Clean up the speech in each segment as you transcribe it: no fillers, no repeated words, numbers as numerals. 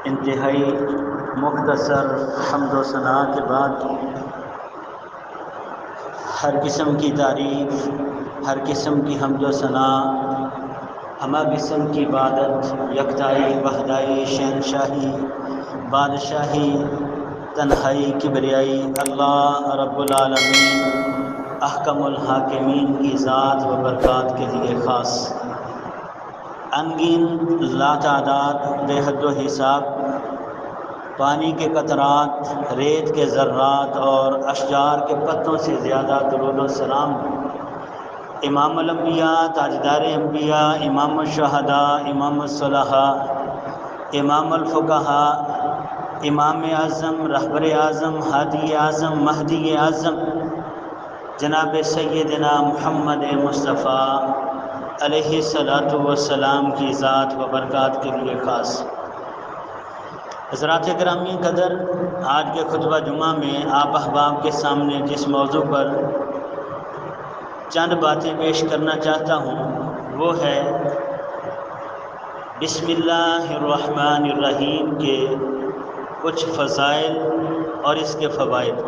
انتہائی مختصر حمد و ثناء کے بعد ہر قسم کی تعریف، ہر قسم کی حمد و ثناء، ہمہ قسم کی عبادت یکتائی، وحدائی، شہنشاہی، بادشاہی، تنہائی، کبریائی اللہ رب العالمین احکم الحاکمین کی ذات و برکات کے لیے خاص۔ انگن لاتعداد بے حد و حساب پانی کے قطرات، ریت کے ذرات اور اشجار کے پتوں سے زیادہ درود و سلام امام الانبیاء، تاجدار انبیاء، امام الشہداء، امام الصلحاء، امام الفقہاء، امام اعظم، رہبر اعظم، ہادی اعظم، مہدی اعظم جناب سیدنا محمد مصطفیٰ علیہ الصلاۃ والسلام کی ذات و برکات کے لیے خاص۔ حضرات گرامی قدر، آج کے خطبہ جمعہ میں آپ احباب کے سامنے جس موضوع پر چند باتیں پیش کرنا چاہتا ہوں وہ ہے بسم اللہ الرحمن الرحیم کے کچھ فضائل اور اس کے فوائد۔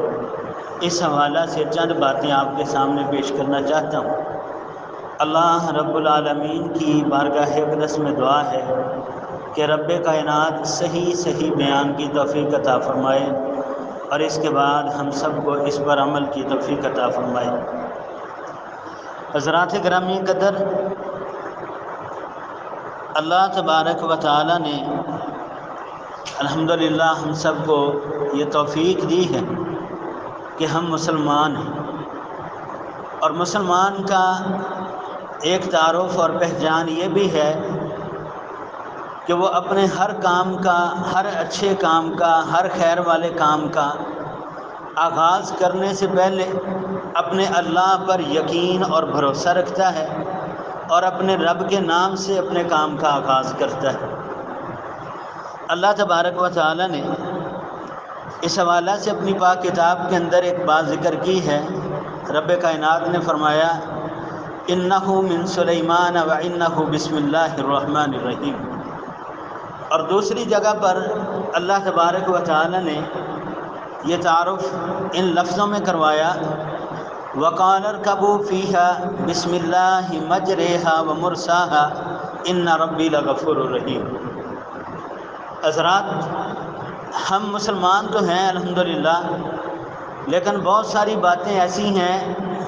اس حوالہ سے چند باتیں آپ کے سامنے پیش کرنا چاہتا ہوں۔ اللہ رب العالمین کی بارگاہ اقدس میں دعا ہے کہ رب کائنات صحیح بیان کی توفیق عطا فرمائے اور اس کے بعد ہم سب کو اس پر عمل کی توفیق عطا فرمائے۔ حضرات گرامی قدر، اللہ تبارک و تعالی نے الحمدللہ ہم سب کو یہ توفیق دی ہے کہ ہم مسلمان ہیں، اور مسلمان کا ایک تعارف اور پہچان یہ بھی ہے کہ وہ اپنے ہر کام کا، ہر اچھے کام کا، ہر خیر والے کام کا آغاز کرنے سے پہلے اپنے اللہ پر یقین اور بھروسہ رکھتا ہے اور اپنے رب کے نام سے اپنے کام کا آغاز کرتا ہے۔ اللہ تبارک و تعالی نے اس حوالہ سے اپنی پاک کتاب کے اندر ایک بات ذکر کی ہے۔ رب کائنات نے فرمایا انہ من سلیمان و انہ بسم اللہ الرحمن الرحیم، اور دوسری جگہ پر اللہ تبارک و تعالی نے یہ تعارف ان لفظوں میں کروایا وَقَالَ ارْكَبُوا فِيهَا بِسْمِ اللَّهِ مَجْرَاهَا وَمُرْسَاهَا إِنَّ رَبِّي لَغَفُورٌ رَحِيمٌ۔ حضرات، ہم مسلمان تو ہیں الحمدللہ، لیکن بہت ساری باتیں ایسی ہیں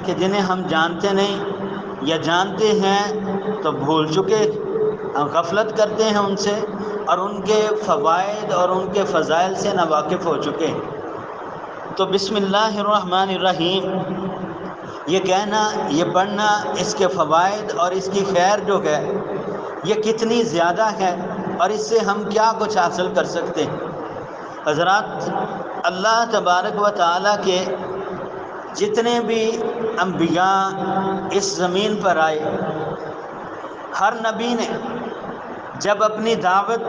کہ جنہیں ہم جانتے نہیں، یا جانتے ہیں تو بھول چکے، ہم غفلت کرتے ہیں ان سے، اور ان کے فوائد اور ان کے فضائل سے ناواقف ہو چکے ہیں۔ تو بسم اللہ الرحمن الرحیم یہ کہنا، یہ پڑھنا، اس کے فوائد اور اس کی خیر جو ہے یہ کتنی زیادہ ہے، اور اس سے ہم کیا کچھ حاصل کر سکتے ہیں۔ حضرات، اللہ تبارک و تعالیٰ کے جتنے بھی انبیاء اس زمین پر آئے، ہر نبی نے جب اپنی دعوت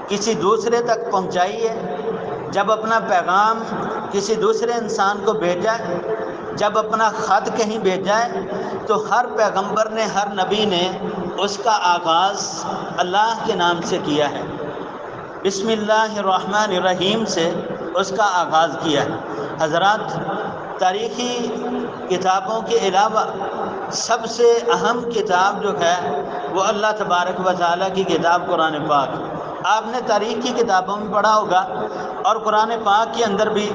کسی دوسرے تک پہنچائی ہے، جب اپنا پیغام کسی دوسرے انسان کو بھیجا ہے، جب اپنا خط کہیں بھیجا ہے، تو ہر پیغمبر نے، ہر نبی نے اس کا آغاز اللہ کے نام سے کیا ہے، بسم اللہ الرحمن الرحیم سے اس کا آغاز کیا ہے۔ حضرات، تاریخی کتابوں کے علاوہ سب سے اہم کتاب جو ہے وہ اللہ تبارک و تعالیٰ کی کتاب قرآن پاک۔ آپ نے تاریخ کی کتابوں میں پڑھا ہوگا، اور قرآن پاک کے اندر بھی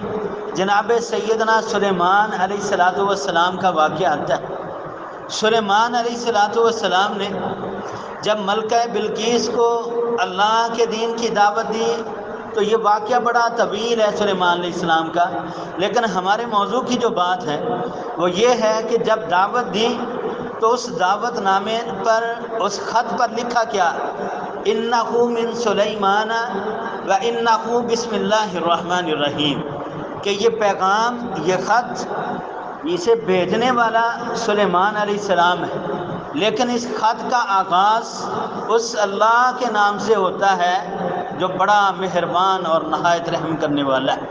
جناب سیدنا سلیمان علیہ السلام کا واقعہ آتا ہے۔ سلیمان علیہ السلام نے جب ملکہ بلقیس کو اللہ کے دین کی دعوت دی، تو یہ واقعہ بڑا طویل ہے سلیمان علیہ السلام کا، لیکن ہمارے موضوع کی جو بات ہے وہ یہ ہے کہ جب دعوت دی تو اس دعوت نامے پر، اس خط پر لکھا کیا؟ انہ من سلیمان و انہ بسم اللہ الرحمن الرحیم، کہ یہ پیغام، یہ خط، اسے بھیجنے والا سلیمان علیہ السلام ہے، لیکن اس خط کا آغاز اس اللہ کے نام سے ہوتا ہے جو بڑا مہربان اور نہایت رحم کرنے والا ہے۔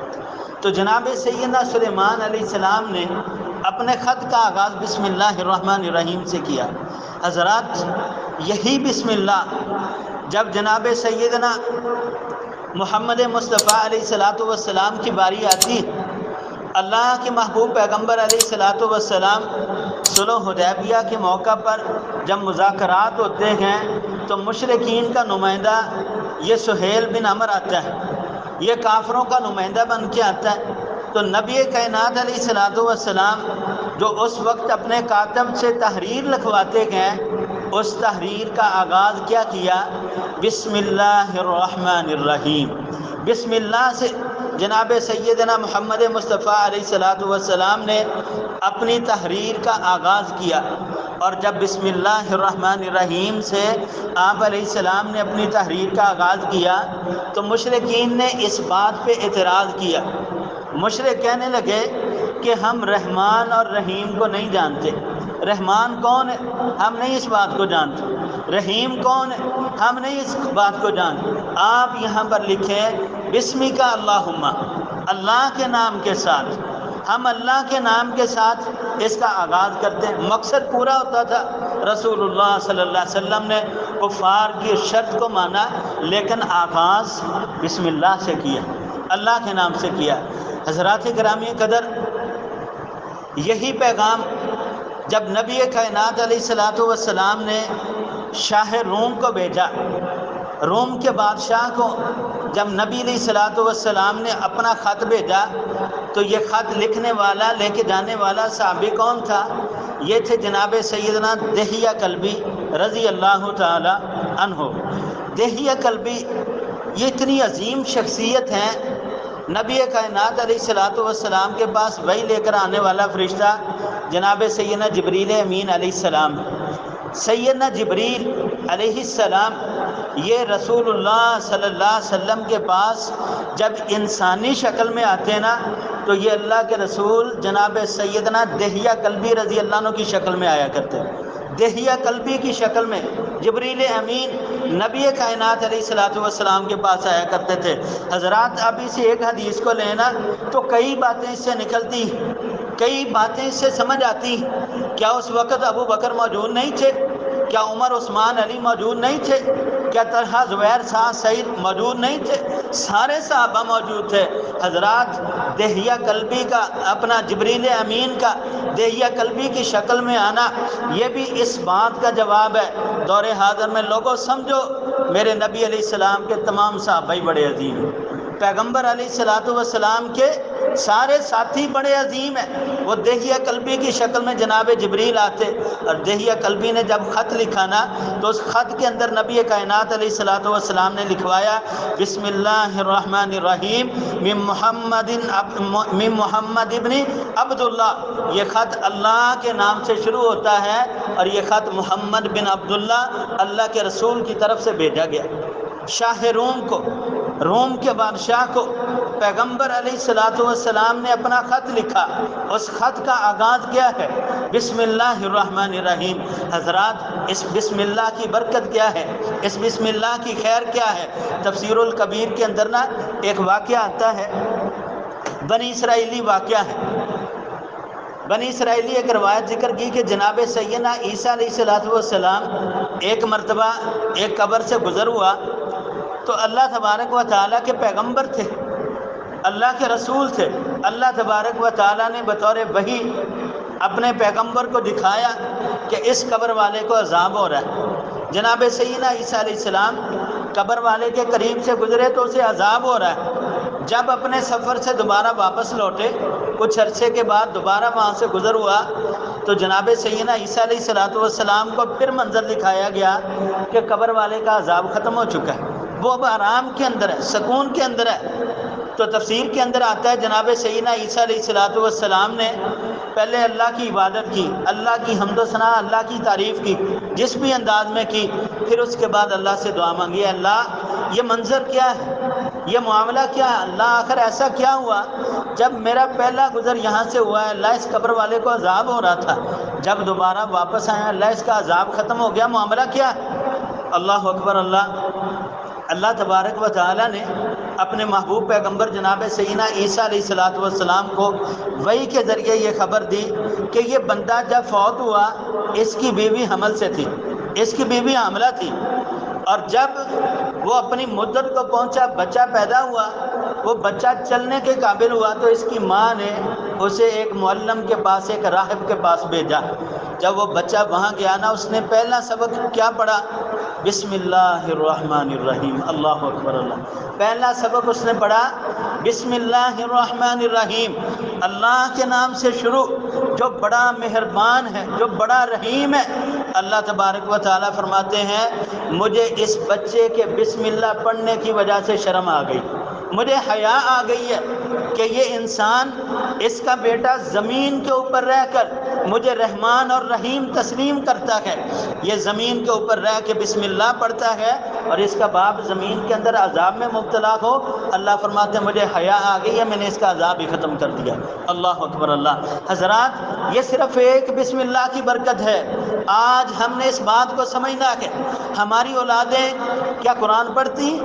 تو جناب سیدنا سلیمان علیہ السلام نے اپنے خط کا آغاز بسم اللہ الرحمن الرحیم سے کیا۔ حضرات، یہی بسم اللہ جب جناب سیدنا محمد مصطفیٰ علیہ الصلاۃ والسلام کی باری آتی ہے، اللہ کے محبوب پیغمبر علیہ الصلاۃ والسلام صلح حدیبیہ کے موقع پر جب مذاکرات ہوتے ہیں تو مشرکین کا نمائندہ یہ سہیل بن عمر آتا ہے، یہ کافروں کا نمائندہ بن کے آتا ہے۔ تو نبی کائنات علیہ الصلاۃ والسلام جو اس وقت اپنے کاتب سے تحریر لکھواتے گئے، اس تحریر کا آغاز کیا کیا؟ بسم اللہ الرحمن الرحیم، بسم اللہ سے جناب سیدنا محمد مصطفیٰ علیہ الصلاۃ والسلام نے اپنی تحریر کا آغاز کیا۔ اور جب بسم اللہ الرحمن الرحیم سے آپ علیہ السلام نے اپنی تحریر کا آغاز کیا تو مشرکین نے اس بات پہ اعتراض کیا۔ مشرک کہنے لگے کہ ہم رحمان اور رحیم کو نہیں جانتے، رحمان کون ہے ہم نہیں اس بات کو جانتے، رحیم کون ہے ہم نہیں اس بات کو جانتے، آپ یہاں پر لکھیں بسمی کا اللہم، اللہ کے نام کے ساتھ، ہم اللہ کے نام کے ساتھ اس کا آغاز کرتے ہیں۔ مقصد پورا ہوتا تھا، رسول اللہ صلی اللہ علیہ وسلم نے کفار کی شرط کو مانا لیکن آغاز بسم اللہ سے کیا، اللہ کے نام سے کیا۔ حضرات گرامی قدر، یہی پیغام جب نبی کائنات علیہ الصلاۃ والسلام نے شاہ روم کو بھیجا، روم کے بادشاہ کو جب نبی علیہ الصلاۃ والسلام نے اپنا خط بھیجا تو یہ خط لکھنے والا، لے کے جانے والا صحابی کون تھا؟ یہ تھے جناب سیدنا دحیہ کلبی رضی اللہ تعالی عنہ۔ دحیہ کلبی یہ اتنی عظیم شخصیت ہیں، نبی کائنات علیہ الصلاۃ والسلام کے پاس وحی لے کر آنے والا فرشتہ جناب سیدنا جبریل امین علیہ السلام۔ سیدنا جبریل علیہ السلام یہ رسول اللہ صلی اللہ علیہ وسلم کے پاس جب انسانی شکل میں آتے ہیں نا تو یہ اللہ کے رسول جناب سیدنا دحیہ کلبی رضی اللہ عنہ کی شکل میں آیا کرتے ہیں۔ دحیہ کلبی کی شکل میں جبریل امین نبی کائنات علیہ الصلاۃ والسلام کے پاس آیا کرتے تھے۔ حضرات اب اس ایک حدیث کو لینا تو کئی باتیں اس سے نکلتی، کئی باتیں اس سے سمجھ آتی۔ کیا اس وقت ابو بکر موجود نہیں تھے؟ کیا عمر عثمان علی موجود نہیں تھے؟ کیا طلحہ زبیر سعد سعید موجود نہیں تھے؟ سارے صحابہ موجود تھے۔ حضرات دحیہ کلبی کا، اپنا جبریل امین کا دحیہ کلبی کی شکل میں آنا یہ بھی اس بات کا جواب ہے دور حاضر میں لوگوں سمجھو میرے نبی علیہ السلام کے تمام صحابہ بڑے عظیم ہیں، پیغمبر علیہ الصلاۃ والسلام کے سارے ساتھی بڑے عظیم ہیں۔ وہ دحیہ کلبی کی شکل میں جناب جبریل آتے اور دحیہ کلبی نے جب خط لکھا نا تو اس خط کے اندر نبی کائنات علیہ الصلاۃ والسلام نے لکھوایا بسم اللہ الرحمن الرحیم من محمد ابن عبداللہ۔ یہ خط اللہ کے نام سے شروع ہوتا ہے اور یہ خط محمد بن عبداللہ اللہ کے رسول کی طرف سے بھیجا گیا شاہ روم کو، روم کے بادشاہ کو۔ پیغمبر علیہ الصلاۃ والسلام نے اپنا خط لکھا، اس خط کا آغاز کیا ہے؟ بسم اللہ الرحمن الرحیم۔ حضرات اس بسم اللہ کی برکت کیا ہے؟ اس بسم اللہ کی خیر کیا ہے؟ تفسیر الکبیر کے اندر نا ایک واقعہ آتا ہے، بنی اسرائیلی واقعہ ہے۔ بنی اسرائیلی ایک روایت ذکر کی کہ جناب سیدنا عیسیٰ علیہ الصلاۃ والسلام ایک مرتبہ ایک قبر سے گزر ہوا تو اللہ تبارک و تعالیٰ کے پیغمبر تھے، اللہ کے رسول تھے۔ اللہ تبارک و تعالیٰ نے بطور وحی اپنے پیغمبر کو دکھایا کہ اس قبر والے کو عذاب ہو رہا ہے۔ جناب سیدنا عیسیٰ علیہ السلام قبر والے کے قریب سے گزرے تو اسے عذاب ہو رہا ہے۔ جب اپنے سفر سے دوبارہ واپس لوٹے، کچھ عرصے کے بعد دوبارہ وہاں سے گزر ہوا تو جناب سیدنا عیسیٰ علیہ الصلاۃ والسلام کو پھر منظر دکھایا گیا کہ قبر والے کا عذاب ختم ہو چکا ہے، وہ اب آرام کے اندر ہے، سکون کے اندر ہے۔ تو تفسیر کے اندر آتا ہے جناب سیدنا عیسیٰ علیہ الصلاۃ والسلام نے پہلے اللہ کی عبادت کی، اللہ کی حمد و ثنا، اللہ کی تعریف کی جس بھی انداز میں کی، پھر اس کے بعد اللہ سے دعا مانگی، اللہ یہ منظر کیا ہے، یہ معاملہ کیا ہے، اللہ آخر ایسا کیا ہوا جب میرا پہلا گزر یہاں سے ہوا ہے، اللہ اس قبر والے کو عذاب ہو رہا تھا، جب دوبارہ واپس آیا اللہ اس کا عذاب ختم ہو گیا، معاملہ کیا ہے؟ اللہ اکبر اللہ تبارک و تعالیٰ نے اپنے محبوب پیغمبر جناب سیدنا عیسیٰ علیہ الصلاۃ والسلام کو وحی کے ذریعے یہ خبر دی کہ یہ بندہ جب فوت ہوا اس کی بیوی حمل سے تھی، اس کی بیوی حاملہ تھی، اور جب وہ اپنی مدت کو پہنچا، بچہ پیدا ہوا، وہ بچہ چلنے کے قابل ہوا تو اس کی ماں نے اسے ایک معلم کے پاس، ایک راہب کے پاس بھیجا۔ جب وہ بچہ وہاں گیا نا، اس نے پہلا سبق کیا پڑھا؟ بسم اللہ الرحمن الرحیم، اللہ اکبر اللہ۔ پہلا سبق اس نے پڑھا بسم اللہ الرحمن الرحیم، اللہ کے نام سے شروع، جو بڑا مہربان ہے، جو بڑا رحیم ہے۔ اللہ تبارک و تعالیٰ فرماتے ہیں مجھے اس بچے کے بسم اللہ پڑھنے کی وجہ سے شرم آ گئی، مجھے حیا آ گئی ہے کہ یہ انسان، اس کا بیٹا زمین کے اوپر رہ کر مجھے رحمان اور رحیم تسلیم کرتا ہے، یہ زمین کے اوپر رہ کے بسم اللہ پڑھتا ہے، اور اس کا باپ زمین کے اندر عذاب میں مبتلا ہو۔ اللہ فرماتے ہیں مجھے حیا آ گئی ہے، میں نے اس کا عذاب ہی ختم کر دیا۔ اللہ اکبر اللہ۔ حضرات، یہ صرف ایک بسم اللہ کی برکت ہے۔ آج ہم نے اس بات کو سمجھنا ہے، ہماری اولادیں کیا قرآن پڑھتی؟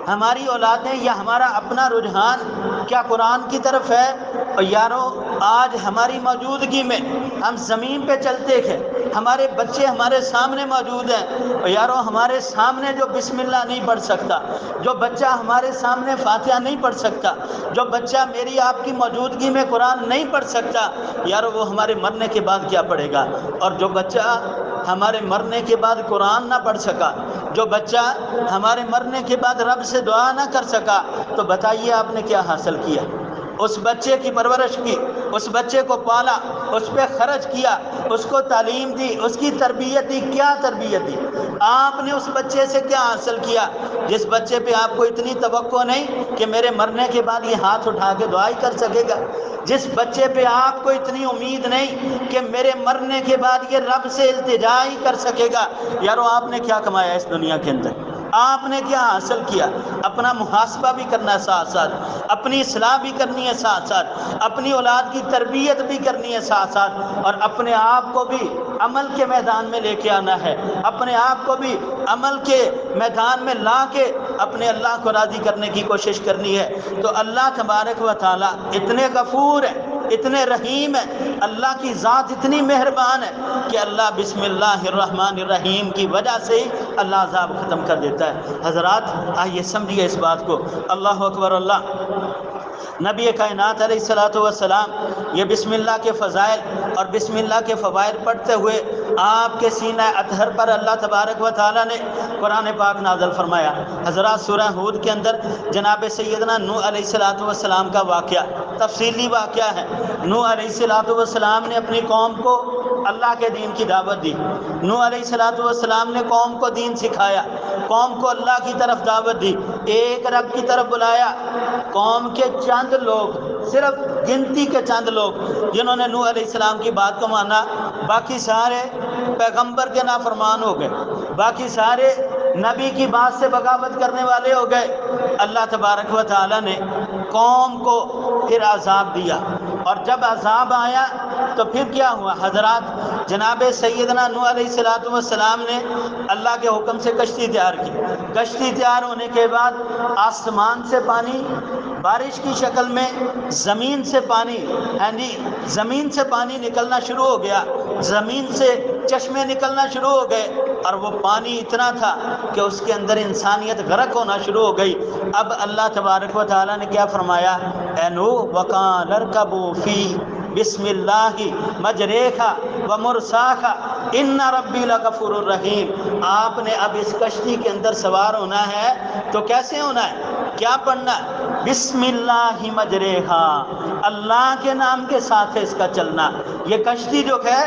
ہماری اولادیں یا ہمارا اپنا رجحان کیا قرآن کی طرف ہے؟ اور یارو، آج ہماری موجودگی میں ہم زمین پہ چلتے ہیں، ہمارے بچے ہمارے سامنے موجود ہیں، اور یارو ہمارے سامنے جو بسم اللہ نہیں پڑھ سکتا، جو بچہ ہمارے سامنے فاتحہ نہیں پڑھ سکتا، جو بچہ میری آپ کی موجودگی میں قرآن نہیں پڑھ سکتا، یارو وہ ہمارے مرنے کے بعد کیا پڑھے گا؟ اور جو بچہ ہمارے مرنے کے بعد قرآن نہ پڑھ سکا، جو بچہ ہمارے مرنے کے بعد رب سے دعا نہ کر سکا، تو بتائیے آپ نے کیا حاصل کیا؟ اس بچے کی پرورش کی، اس بچے کو پالا، اس پہ خرچ کیا، اس کو تعلیم دی، اس کی تربیت دی، کیا تربیت دی؟ آپ نے اس بچے سے کیا حاصل کیا؟ جس بچے پہ آپ کو اتنی توقع نہیں کہ میرے مرنے کے بعد یہ ہاتھ اٹھا کے دعا ہی کر سکے گا، جس بچے پہ آپ کو اتنی امید نہیں کہ میرے مرنے کے بعد یہ رب سے التجا ہی کر سکے گا، یارو آپ نے کیا کمایا اس دنیا کے اندر؟ آپ نے کیا حاصل کیا؟ اپنا محاسبہ بھی کرنا ہے، ساتھ ساتھ اپنی اصلاح بھی کرنی ہے، ساتھ ساتھ اپنی اولاد کی تربیت بھی کرنی ہے، ساتھ ساتھ اور اپنے آپ کو بھی عمل کے میدان میں لے کے آنا ہے، اپنے آپ کو بھی عمل کے میدان میں لا کے اپنے اللہ کو راضی کرنے کی کوشش کرنی ہے۔ تو اللہ تبارک و تعالیٰ اتنے غفور ہیں، اتنے رحیم ہیں، اللہ کی ذات اتنی مہربان ہے کہ اللہ بسم اللہ الرحمن الرحیم کی وجہ سے ہی اللہ عذاب ختم کر دیتا ہے۔ حضرات، آئیے سمجھیے اس بات کو۔ اللہ اکبر اللہ۔ نبی کائنات علیہ الصلوۃ والسلام یہ بسم اللہ کے فضائل اور بسم اللہ کے فوائد پڑھتے ہوئے آپ کے سینہ اطہر پر اللہ تبارک و تعالیٰ نے قرآن پاک نازل فرمایا۔ حضرات، سورہ ہود کے اندر جناب سیدنا نوح علیہ الصلوۃ والسلام کا واقعہ تفصیلی واقعہ ہے۔ نوح علیہ الصلوۃ والسلام نے اپنی قوم کو اللہ کے دین کی دعوت دی۔ نوح علیہ الصلوۃ والسلام نے قوم کو دین سکھایا، قوم کو اللہ کی طرف دعوت دی، ایک رب کی طرف بلایا۔ قوم کے چند لوگ، صرف گنتی کے چند لوگ جنہوں نے نوح علیہ السلام کی بات کو مانا، باقی سارے پیغمبر کے نافرمان ہو گئے، باقی سارے نبی کی بات سے بغاوت کرنے والے ہو گئے۔ اللہ تبارک و تعالیٰ نے قوم کو پھر عذاب دیا، اور جب عذاب آیا تو پھر کیا ہوا؟ حضرات، جناب سیدنا نوح علیہ الصلوۃ والسلام نے اللہ کے حکم سے کشتی تیار کی۔ کشتی تیار ہونے کے بعد آسمان سے پانی بارش کی شکل میں، زمین سے پانی، زمین سے پانی نکلنا شروع ہو گیا، زمین سے چشمے نکلنا شروع ہو گئے، اور وہ پانی اتنا تھا کہ اس کے اندر انسانیت غرق ہونا شروع ہو گئی۔ اب اللہ تبارک و تعالیٰ نے کیا فرمایا؟ اے نوح وقال ارکبوا فی بسم اللہ مجریہا ومرساہا ان ربی لغفور الرحیم۔ آپ نے اب اس کشتی کے اندر سوار ہونا ہے تو کیسے ہونا ہے؟ کیا پڑھنا ہے؟ بسم اللہ مجریہا، اللہ کے نام کے ساتھ ہے اس کا چلنا۔ یہ کشتی جو ہے،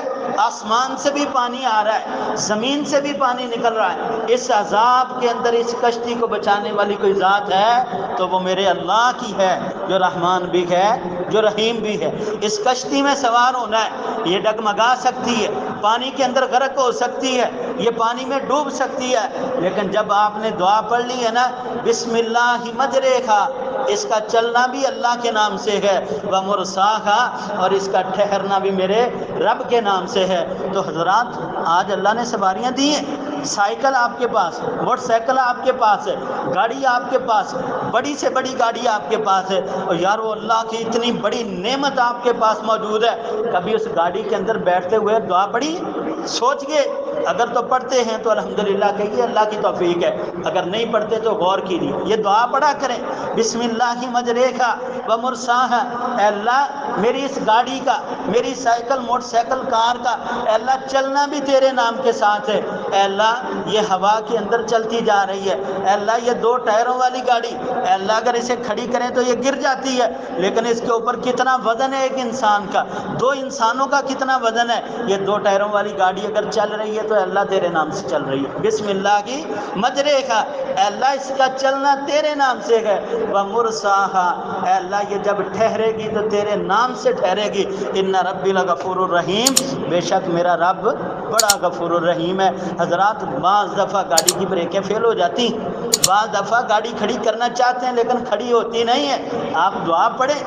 آسمان سے بھی پانی آ رہا ہے، زمین سے بھی پانی نکل رہا ہے، اس عذاب کے اندر اس کشتی کو بچانے والی کوئی ذات ہے تو وہ میرے اللہ کی ہے، جو رحمان بھی ہے، جو رحیم بھی ہے۔ اس کشتی میں سوار ہونا ہے، یہ ڈگمگا سکتی ہے، پانی کے اندر غرق ہو سکتی ہے، یہ پانی میں ڈوب سکتی ہے، لیکن جب آپ نے دعا پڑھ لی ہے نا، بسم اللہ مجریہا، اس کا چلنا بھی اللہ کے نام سے ہے، ومرساہا، اور اس کا ٹھہرنا بھی میرے رب کے نام سے ہے۔ تو حضرات، آج اللہ نے سواریاں دی ہیں، سائیکل آپ کے پاس، موٹر سائیکل آپ کے پاس ہے، گاڑی آپ کے پاس، بڑی سے بڑی گاڑی آپ کے پاس ہے، اور یارو اللہ کی اتنی بڑی نعمت آپ کے پاس موجود ہے، کبھی اس گاڑی کے اندر بیٹھتے ہوئے دعا پڑھی؟ سوچئے اگر تو پڑھتے ہیں تو الحمدللہ کہیے اللہ کی توفیق ہے، اگر نہیں پڑھتے تو غور کیجیے، یہ دعا پڑھا کریں، بسم اللہ مجریہا و مرساہا، اے اللہ میری اس گاڑی کا، میری سائیکل موٹر سائیکل کار کا اے اللہ چلنا بھی تیرے نام کے ساتھ ہے، اے اللہ یہ ہوا کے اندر چلتی جا رہی ہے، اے اللہ یہ 2 ٹائروں والی گاڑی، اے اللہ اگر اسے کھڑی کریں تو یہ گر جاتی ہے، لیکن اس کے اوپر کتنا وزن ہے ایک انسان کا، 2 انسانوں کا کتنا وزن ہے، یہ 2 ٹائروں والی گاڑی اگر چل رہی ہے تو اے اللہ تیرے نام سے چل رہی ہے، بسم اللہ کی مجریہا، اے اللہ اس کا چلنا تیرے نام سے ہے، ومرساہا، اے اللہ یہ جب ٹھہرے گی تو تیرے نام سے ٹھہرے گی، ان ربی لغفور الرحیم، بے شک میرا رب بڑا غفور الرحیم ہے۔ حضرات بعض دفعہ گاڑی کی بریکیں فیل ہو جاتی ہیں، بعض دفعہ گاڑی کھڑی کرنا چاہتے ہیں لیکن کھڑی ہوتی نہیں ہے، آپ دعا پڑھیں،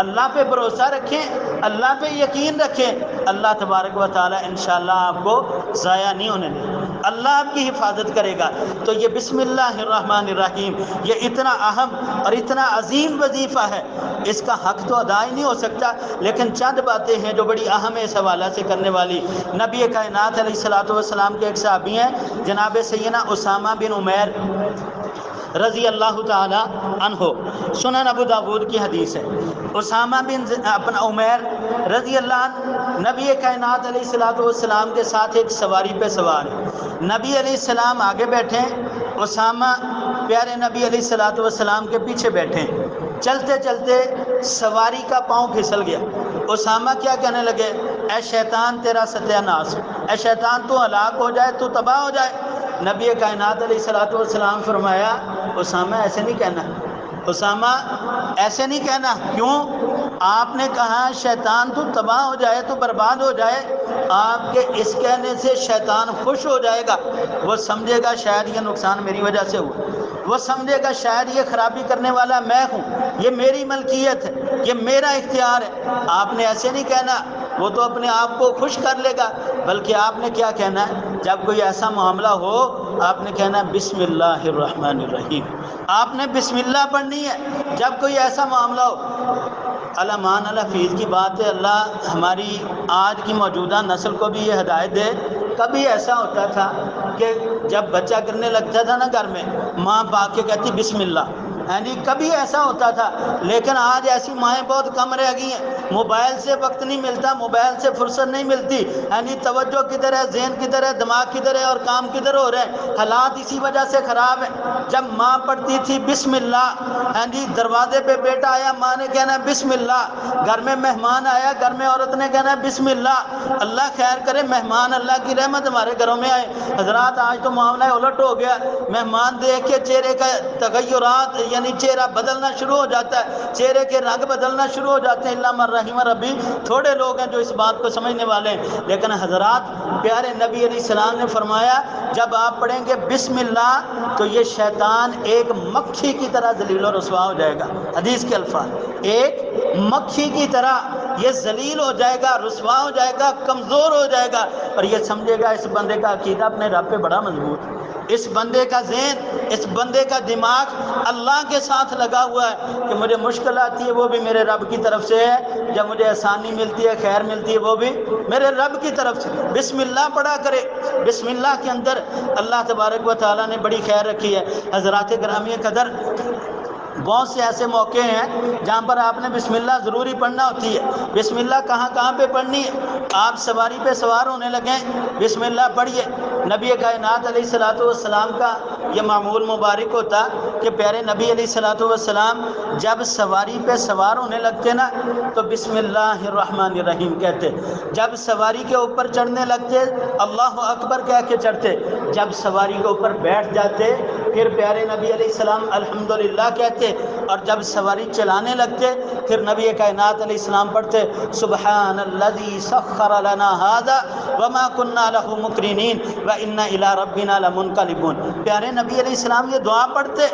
اللہ پہ بھروسہ رکھیں، اللہ پہ یقین رکھیں، اللہ تبارک و تعالی انشاءاللہ آپ کو ضائع نہیں ہونے دے، اللہ آپ کی حفاظت کرے گا۔ تو یہ بسم اللہ الرحمن الرحیم یہ اتنا اہم اور اتنا عظیم وظیفہ ہے، اس کا حق تو ادا ہی نہیں ہو سکتا، لیکن چند باتیں ہیں جو بڑی اہم ہے اس حوالہ سے کرنے والی۔ نبی کائنات علیہ الصلوۃ والسلام کے ایک صحابی ہیں جناب سیدنا اسامہ بن عمیر رضی اللہ تعالی عنہ، سنن ابو داود کی حدیث ہے، اسامہ بن اپنا عمیر رضی اللہ عنہ نبی کائنات علیہ الصلوۃ والسلام کے ساتھ ایک سواری پہ سوار ہیں، نبی علیہ السلام آگے بیٹھے، اسامہ پیارے نبی علیہ الصلوۃ والسلام کے پیچھے بیٹھے، چلتے چلتے سواری کا پاؤں پھسل گیا، اسامہ کیا کہنے لگے، اے شیطان تیرا ستیہ ناس، اے شیطان تو ہلاک ہو جائے، تو تباہ ہو جائے۔ نبی کائنات علیہ الصلوۃ والسلام فرمایا اسامہ ایسے نہیں کہنا، اسامہ ایسے نہیں کہنا، کیوں؟ آپ نے کہا شیطان تو تباہ ہو جائے، تو برباد ہو جائے، آپ کے اس کہنے سے شیطان خوش ہو جائے گا، وہ سمجھے گا شاید یہ نقصان میری وجہ سے ہوا، وہ سمجھے گا شاید یہ خرابی کرنے والا میں ہوں، یہ میری ملکیت ہے، یہ میرا اختیار ہے۔ آپ نے ایسے نہیں کہنا، وہ تو اپنے آپ کو خوش کر لے گا، بلکہ آپ نے کیا کہنا ہے، جب کوئی ایسا معاملہ ہو آپ نے کہنا ہے بسم اللہ الرحمن الرحیم، آپ نے بسم اللہ پڑھنی ہے جب کوئی ایسا معاملہ ہو۔ علمان الحفیظ کی بات ہے، اللہ ہماری آج کی موجودہ نسل کو بھی یہ ہدایت دے۔ کبھی ایسا ہوتا تھا کہ جب بچہ کرنے لگتا تھا نا گھر میں، ماں باپ کے کہتی بسم اللہ، یعنی کبھی ایسا ہوتا تھا، لیکن آج ایسی مائیں بہت کم رہ گئی ہیں، موبائل سے وقت نہیں ملتا، موبائل سے فرصت نہیں ملتی، یعنی توجہ کدھر ہے، ذہن کدھر ہے، دماغ کدھر ہے اور کام کدھر ہو رہے ہیں، حالات اسی وجہ سے خراب ہیں۔ جب ماں پڑھتی تھی بسم اللہ، یعنی دروازے پہ بیٹا آیا ماں نے کہنا بسم اللہ، گھر میں مہمان آیا گھر میں عورت نے کہنا بسم اللہ، اللہ خیر کرے مہمان اللہ کی رحمت ہمارے گھروں میں آئے۔ حضرات آج تو معاملہ الٹ ہو گیا، مہمان دیکھ کے چہرے کا تغیرات یعنی چہرہ بدلنا شروع ہو جاتا ہے، چہرے کے رنگ بدلنا شروع ہو جاتے ہیں، اللہ من رحم ربی، تھوڑے لوگ ہیں جو اس بات کو سمجھنے والے ہیں، لیکن حضرات پیارے نبی علیہ السلام نے فرمایا جب آپ پڑھیں گے بسم اللہ تو یہ شیطان ایک مکھی کی طرح ذلیل و رسوا ہو جائے گا، حدیث کے الفاظ، ایک مکھی کی طرح یہ ذلیل ہو جائے گا، رسوا ہو جائے گا، کمزور ہو جائے گا، اور یہ سمجھے گا اس بندے کا عقیدہ اپنے رب پہ بڑا مضبوط ہے، اس بندے کا ذہن، اس بندے کا دماغ اللہ کے ساتھ لگا ہوا ہے کہ مجھے مشکل آتی ہے وہ بھی میرے رب کی طرف سے ہے، جب مجھے آسانی ملتی ہے خیر ملتی ہے وہ بھی میرے رب کی طرف سے۔ بسم اللہ پڑھا کرے، بسم اللہ کے اندر اللہ تبارک و تعالیٰ نے بڑی خیر رکھی ہے۔ حضرات گرامی قدر بہت سے ایسے موقع ہیں جہاں پر آپ نے بسم اللہ ضروری پڑھنا ہوتی ہے۔ بسم اللہ کہاں کہاں پہ پڑھنی ہے؟ آپ سواری پہ سوار ہونے لگیں بسم اللہ پڑھیے۔ نبی کائنات علیہ الصلوۃ والسلام کا یہ معمول مبارک ہوتا کہ پیارے نبی علیہ الصلوۃ والسلام جب سواری پہ سوار ہونے لگتے نا تو بسم اللہ الرحمن الرحیم کہتے، جب سواری کے اوپر چڑھنے لگتے اللہ اکبر کہہ کے چڑھتے، جب سواری کے اوپر بیٹھ جاتے پھر پیارے نبی علیہ السلام الحمدللہ کہتے، اور جب سواری چلانے لگتے پھر نبی کائنات علیہ السلام پڑھتے سبحان الذی سخر لنا ھذا وما كنا له مقرنین وانا الی ربنا لمنقلبون۔ پیارے نبی علیہ السلام یہ دعا پڑھتے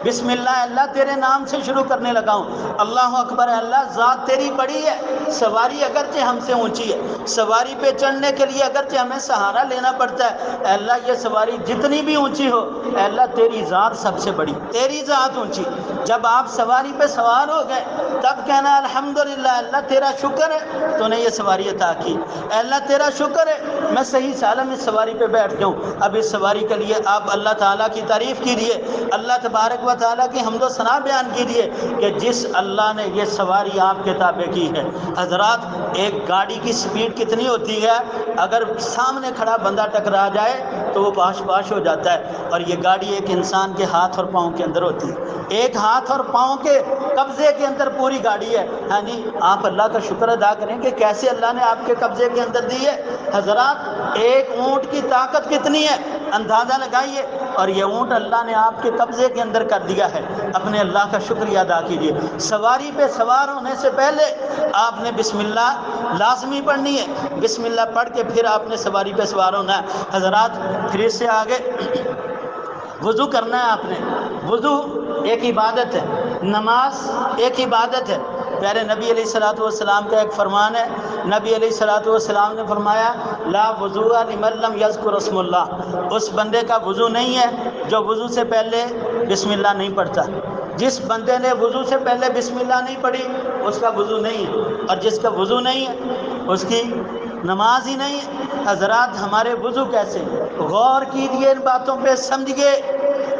بسم اللہ، اللہ تیرے نام سے شروع کرنے لگا ہوں، اللہ اکبر، اللہ ذات تیری بڑی ہے، سواری اگرچہ ہم سے اونچی ہے، سواری پہ چڑھنے کے لیے اگرچہ ہمیں سہارا لینا پڑتا ہے، اے اللہ یہ سواری جتنی بھی اونچی ہو اے اللہ تیری ذات سب سے بڑی، تیری ذات اونچی۔ جب آپ سواری پہ سوار ہو گئے تب کہنا الحمدللہ، اللہ تیرا شکر ہے تو نے یہ سواری عطا کی، اللہ تیرا شکر ہے میں صحیح سالم اس سواری پہ بیٹھ گیا ہوں۔ اب اس سواری کے لیے آپ اللہ تعالیٰ کی تعریف کیجیے، اللہ تبارک و تعالیٰ کی حمد و ثنا بیان کیجیے کہ جس اللہ نے یہ سواری آپ کے تابع کی ہے۔ حضرات ایک گاڑی کی سپیڈ کتنی ہوتی ہے؟ اگر سامنے کھڑا بندہ ٹکرا جائے تو وہ پاش پاش ہو جاتا ہے، اور یہ گاڑی ایک انسان کے ہاتھ اور پاؤں کے اندر ہوتی ہے، ایک ہاتھ اور پاؤں کے قبضے کے اندر پوری گاڑی ہے۔ ہاں جی، آپ اللہ کا شکر ادا کریں کہ کیسے اللہ نے آپ کے قبضے کے اندر دی ہے۔ حضرات ایک اونٹ کی طاقت کتنی ہے اندازہ لگائیے، اور یہ اونٹ اللہ نے آپ کے قبضے کے اندر کر دیا ہے۔ اپنے اللہ کا شکریہ ادا کیجیے۔ سواری پہ سوار ہونے سے پہلے آپ نے بسم اللہ لازمی پڑھنی ہے، بسم اللہ پڑھ کے پھر آپ نے سواری پہ سوار ہونا ہے۔ حضرات پھر اس سے آگے وضو کرنا ہے آپ نے۔ وضو ایک عبادت ہے، نماز ایک عبادت ہے۔ پیارے نبی علیہ الصلوۃ والسلام کا ایک فرمان ہے، نبی علیہ الصلوۃ والسلام نے فرمایا لا وضوء لمن لم یذکر اسم اللہ، اس بندے کا وضو نہیں ہے جو وضو سے پہلے بسم اللہ نہیں پڑھتا۔ جس بندے نے وضو سے پہلے بسم اللہ نہیں پڑھی اس کا وضو نہیں ہے، اور جس کا وضو نہیں ہے اس کی نماز ہی نہیں ہے۔ حضرات ہمارے وضو کیسے، غور کیجیے ان باتوں پہ، سمجھیے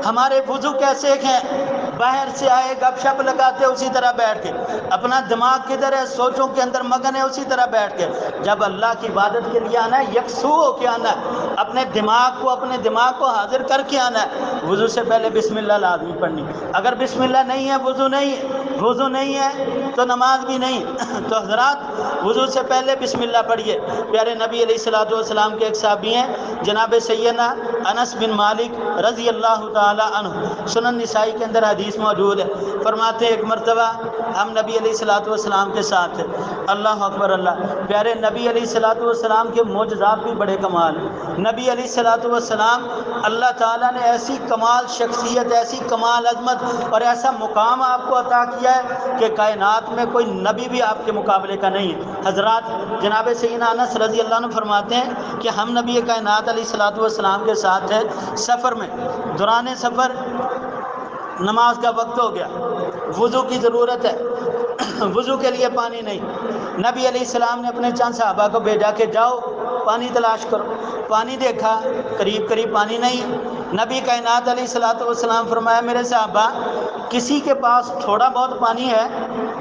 ہمارے وضو کیسے ہیں۔ باہر سے آئے گپ شپ لگاتے اسی طرح بیٹھ کے، اپنا دماغ کدھر ہے سوچوں کے اندر مگن ہے اسی طرح بیٹھ کے۔ جب اللہ کی عبادت کے لیے آنا ہے یکسو ہو کے آنا ہے، اپنے دماغ کو حاضر کر کے آنا ہے۔ وضو سے پہلے بسم اللہ لازمی پڑھنی، اگر بسم اللہ نہیں ہے وضو نہیں ہے تو نماز بھی نہیں۔ تو حضرات وضو سے پہلے بسم اللہ پڑھیے۔ پیارے نبی علیہ الصلوۃ والسلام کے ایک صحابی ہیں جناب سیدنا انس بن مالک رضی اللہ تعالی عنہ، سنن نسائی کے اندر حدیث موجود ہے، فرماتے ہیں ایک مرتبہ ہم نبی علیہ الصلوۃ والسلام کے ساتھ تھے۔ اللہ اکبر اللہ، پیارے نبی علیہ الصلوۃ والسلام کے معجزات بھی بڑے کمال ہیں۔ نبی علیہ الصلوۃ والسلام اللہ تعالیٰ نے ایسی کمال شخصیت، ایسی کمال عظمت اور ایسا مقام آپ کو عطا کیا ہے کہ کائنات میں کوئی نبی بھی آپ کے مقابلے کا نہیں ہے۔ حضرات جناب سیدنا انس رضی اللہ عنہ فرماتے ہیں کہ ہم نبی کائنات علیہ الصلوۃ والسلام کے ساتھ تھے سفر میں، دوران سفر نماز کا وقت ہو گیا، وضو کی ضرورت ہے، وضو کے لیے پانی نہیں۔ نبی علیہ السلام نے اپنے چند صحابہ کو بھیجا کہ جاؤ پانی تلاش کرو۔ پانی دیکھا قریب پانی نہیں ہے۔ نبی کائنات علیہ الصلوۃ والسلام فرمایا میرے صحابہ کسی کے پاس تھوڑا بہت پانی ہے؟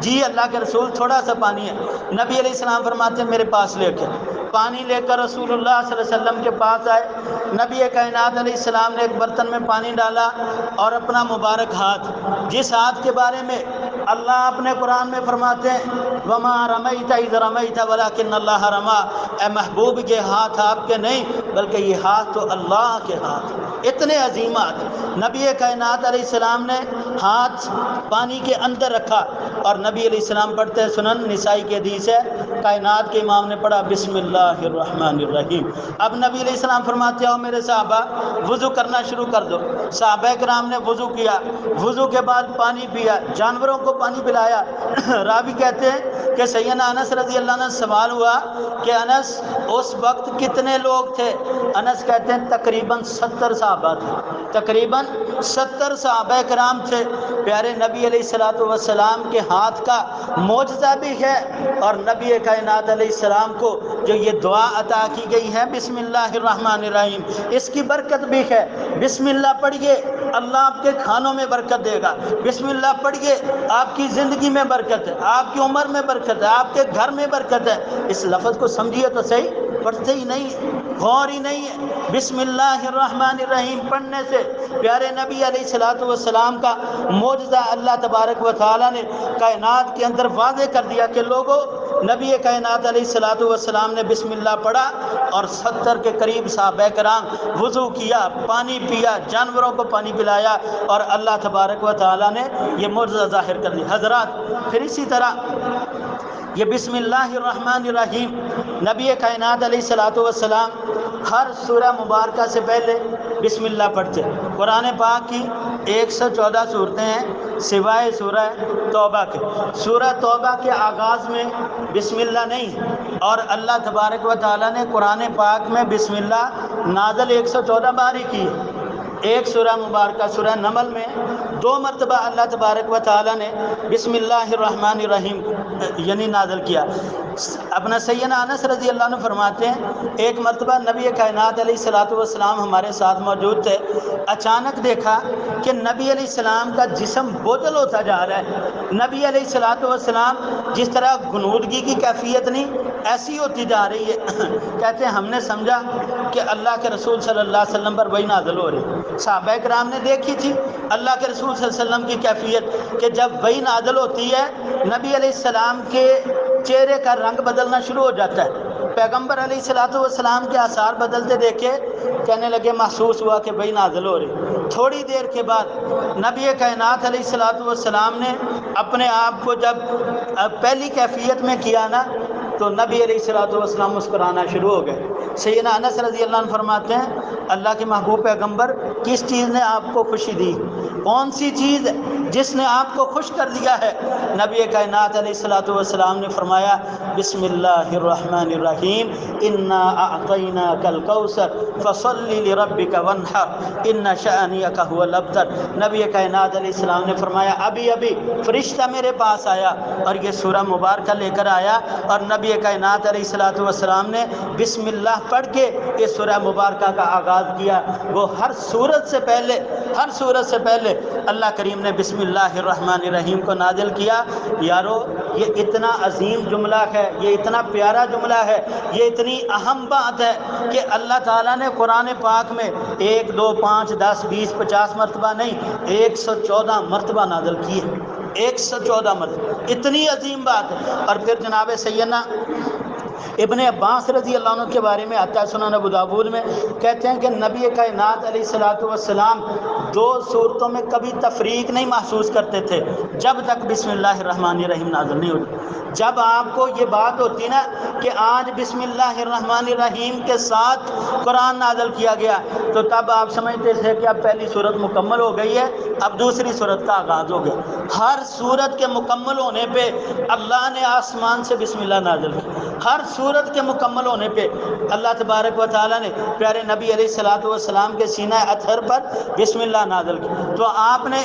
جی اللہ کے رسول تھوڑا سا پانی ہے۔ نبی علیہ السلام فرماتے ہیں میرے پاس لے کے، پانی لے کر رسول اللہ صلی اللہ علیہ وسلم کے پاس آئے۔ نبی کائنات علیہ السلام نے ایک برتن میں پانی ڈالا اور اپنا مبارک ہاتھ، جس ہاتھ کے بارے میں اللہ اپنے قرآن میں فرماتے ہیں وما رمیت اذ رمیت ولکن اللہ رما، اے محبوب یہ ہاتھ آپ کے نہیں بلکہ یہ ہاتھ تو اللہ کے ہاتھ۔ اتنے عظیمات نبی کائنات علیہ السلام نے ہاتھ پانی کے اندر رکھا، اور نبی علیہ السلام پڑھتے ہیں، سنن نسائی کی حدیث ہے، کائنات کے امام نے پڑھا بسم اللہ الرحمن الرحیم۔ اب نبی علیہ السلام فرماتے ہو میرے صحابہ وضو کرنا شروع کر دو۔ صحابہ کرام نے وضو کیا، وضو کے بعد پانی پیا، جانوروں کو پانی پلایا۔ راوی کہتے ہیں کہ سیدنا انس رضی اللہ عنہ سوال ہوا کہ انس اس وقت کتنے لوگ تھے؟ انس کہتے ہیں تقریباً 70 صحابہ تھے، تقریباً 70 صحابہ کرام تھے۔ پیارے نبی علیہ الصلوۃ والسلام کے ہاتھ کا معجزہ بھی ہے، اور نبی کائنات علیہ السلام کو جو یہ دعا عطا کی گئی ہے بسم اللہ الرحمن الرحیم، اس کی برکت بھی ہے۔ بسم اللہ پڑھیے اللہ آپ کے کھانوں میں برکت دے گا، بسم اللہ پڑھیے آپ کی زندگی میں برکت ہے، آپ کی عمر میں برکت ہے، آپ کے گھر میں برکت ہے۔ اس لفظ کو سمجھیے تو صحیح، پڑھتے ہی نہیں، غور ہی نہیں ہے۔ بسم اللہ الرحمن الرحیم پڑھنے سے پیارے نبی علیہ الصلوۃ والسلام کا معجزہ اللہ تبارک و تعالیٰ نے کائنات کے اندر واضح کر دیا کہ لوگوں نبی کائنات علیہ الصلوۃ والسلام نے بسم اللہ پڑھا اور 70 کے قریب صحابہ کرام وضو کیا، پانی پیا، جانوروں کو پانی پلایا، اور اللہ تبارک و تعالیٰ نے یہ معجزہ ظاہر کر دیا۔ حضرات پھر اسی طرح یہ بسم اللہ الرحمن الرحیم نبی کائنات علیہ الصلوۃ والسلام ہر سورہ مبارکہ سے پہلے بسم اللہ پڑھتے۔ قرآن پاک کی 114 صورتیں ہیں سوائے سورہ توبہ کے۔ سورہ توبہ کے آغاز میں بسم اللہ نہیں، اور اللہ تبارک و تعالیٰ نے قرآن پاک میں بسم اللہ نازل 114 بار ہی کی ہے۔ ایک سورہ مبارکہ سورہ نمل میں 2 مرتبہ اللہ تبارک و تعالیٰ نے بسم اللہ الرحمن الرحیم یعنی نازل کیا۔ اپنا سیدنا انس رضی اللہ عنہ فرماتے ہیں ایک مرتبہ نبی کائنات علیہ الصلوۃ والسلام ہمارے ساتھ موجود تھے، اچانک دیکھا کہ نبی علیہ السلام کا جسم بوجھل ہوتا جا رہا ہے۔ نبی علیہ الصلوۃ والسلام جس طرح غنودگی کی کیفیت نہیں ایسی ہوتی جا رہی ہے۔ کہتے ہیں ہم نے سمجھا کہ اللہ کے رسول صلی اللہ علیہ وسلم پر وحی نازل ہو رہی۔ صحابہ کرام نے دیکھی تھی اللہ کے رسول صلی اللہ علیہ وسلم کی کیفیت کہ جب وحی نازل ہوتی ہے نبی علیہ السلام کے چہرے کا رنگ بدلنا شروع ہو جاتا ہے۔ پیغمبر علیہ الصلوۃ والسلام کے آثار بدلتے دیکھے، کہنے لگے محسوس ہوا کہ وحی نازل ہو رہی۔ تھوڑی دیر کے بعد نبی کائنات علیہ الصلوۃ والسلام نے اپنے آپ کو جب پہلی کیفیت میں کیا نا تو نبی علیہ الصلوۃ والسلام مسکرانا شروع ہو گئے۔ سیدنا انس رضی اللہ عنہ فرماتے ہیں اللہ کے محبوب پیغمبر کس چیز نے آپ کو خوشی دی؟ کون سی چیز جس نے آپ کو خوش کر دیا ہے؟ نبی کائنات علیہ الصلوۃ والسلام نے فرمایا بسم اللہ الرحمن الرحیم انا اعطیناک الکوثر فصل لربک وانحر ان شانئک هو الابتر۔ نبی کائنات علیہ السلام نے فرمایا ابھی فرشتہ میرے پاس آیا اور یہ سورہ مبارکہ لے کر آیا اور نبی کائنات علیہ الصلوۃ والسلام نے بسم اللہ پڑھ کے اس سورہ مبارکہ کا آغاز کیا۔ وہ ہر سورت سے پہلے اللہ کریم نے بسم اللہ الرحمن الرحیم کو نازل کیا۔ یارو یہ اتنا عظیم جملہ ہے، یہ اتنا پیارا جملہ ہے، یہ اتنی اہم بات ہے کہ اللہ تعالیٰ نے قرآن پاک میں 1 2 5 10 20 50 مرتبہ نہیں 114 مرتبہ نازل کی ہے۔ 114 مرتبہ، اتنی عظیم بات ہے۔ اور پھر جناب سیدنا ابن عباس رضی اللہ عنہ کے بارے میں آتا ہے سنن ابو داؤد میں، کہتے ہیں کہ نبی کائنات علیہ الصلوۃ والسلام 2 صورتوں میں کبھی تفریق نہیں محسوس کرتے تھے جب تک بسم اللہ الرحمن الرحیم نازل نہیں ہوتی۔ جب آپ کو یہ بات ہوتی نا کہ آج بسم اللہ الرحمن الرحیم کے ساتھ قرآن نازل کیا گیا تو تب آپ سمجھتے تھے کہ اب پہلی صورت مکمل ہو گئی ہے، اب دوسری صورت کا آغاز ہو گیا۔ ہر صورت کے مکمل ہونے پہ اللہ نے آسمان سے بسم اللہ نازل کی۔ ہر صورت کے مکمل ہونے پہ اللہ تبارک و تعالیٰ نے پیارے نبی علیہ الصلوۃ والسلام کے سینہ اطہر پر بسم اللہ نازل کی۔ تو آپ نے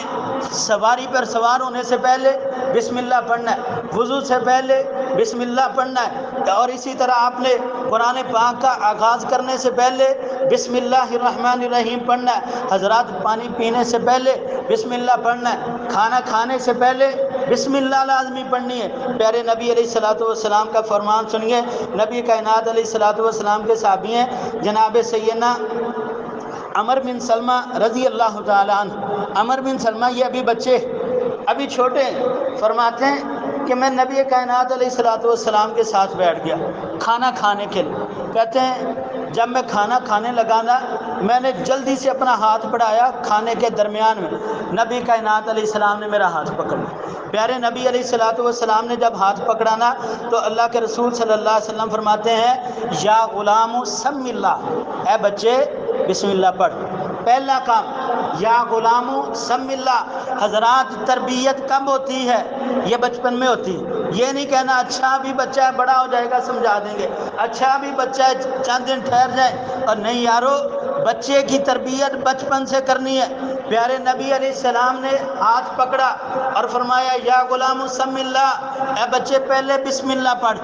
سواری پر سوار ہونے سے پہلے بسم اللہ پڑھنا ہے، وضو سے پہلے بسم اللہ پڑھنا ہے، اور اسی طرح آپ نے قرآن پاک کا آغاز کرنے سے پہلے بسم اللہ الرحمن الرحیم پڑھنا ہے۔ حضرات پانی پینے سے پہلے بسم اللہ پڑھنا ہے، کھانا کھانے سے پہلے بسم اللہ لازمی پڑھنی ہے۔ پیارے نبی علیہ الصلوۃ والسلام کا فرمان سنیے، نبی کائنات علیہ الصلوۃ والسلام کے صحابی ہیں جناب سیدنا عمر بن سلمہ رضی اللہ تعالیٰ عنہ۔ عمر بن سلمہ یہ ابھی بچے، ابھی چھوٹے، فرماتے ہیں کہ میں نبی کائنات علیہ الصلوۃ والسلام کے ساتھ بیٹھ گیا کھانا کھانے کے لیے۔ کہتے ہیں جب میں کھانا کھانے لگا نا میں نے جلدی سے اپنا ہاتھ بڑھایا کھانے کے درمیان میں، نبی کائنات علیہ السلام نے میرا ہاتھ پکڑ لیا۔ پیارے نبی علیہ الصلوۃ والسلام نے جب ہاتھ پکڑانا تو اللہ کے رسول صلی اللہ علیہ وسلم فرماتے ہیں یا غلام سم اللہ، اے بچے بسم اللہ پڑھ۔ پہلا کام یا غلام سم اللہ۔ حضرات تربیت کب ہوتی ہے؟ یہ بچپن میں ہوتی ہے۔ یہ نہیں کہنا اچھا ابھی بچہ ہے بڑا ہو جائے گا سمجھا دیں گے، اچھا ابھی بچہ ہے چند دن ٹھہر جائے، اور نہیں یارو بچے کی تربیت بچپن سے کرنی ہے۔ پیارے نبی علیہ السلام نے ہاتھ پکڑا اور فرمایا یا غلام سم اللہ، اے بچے پہلے بسم اللہ پڑھ۔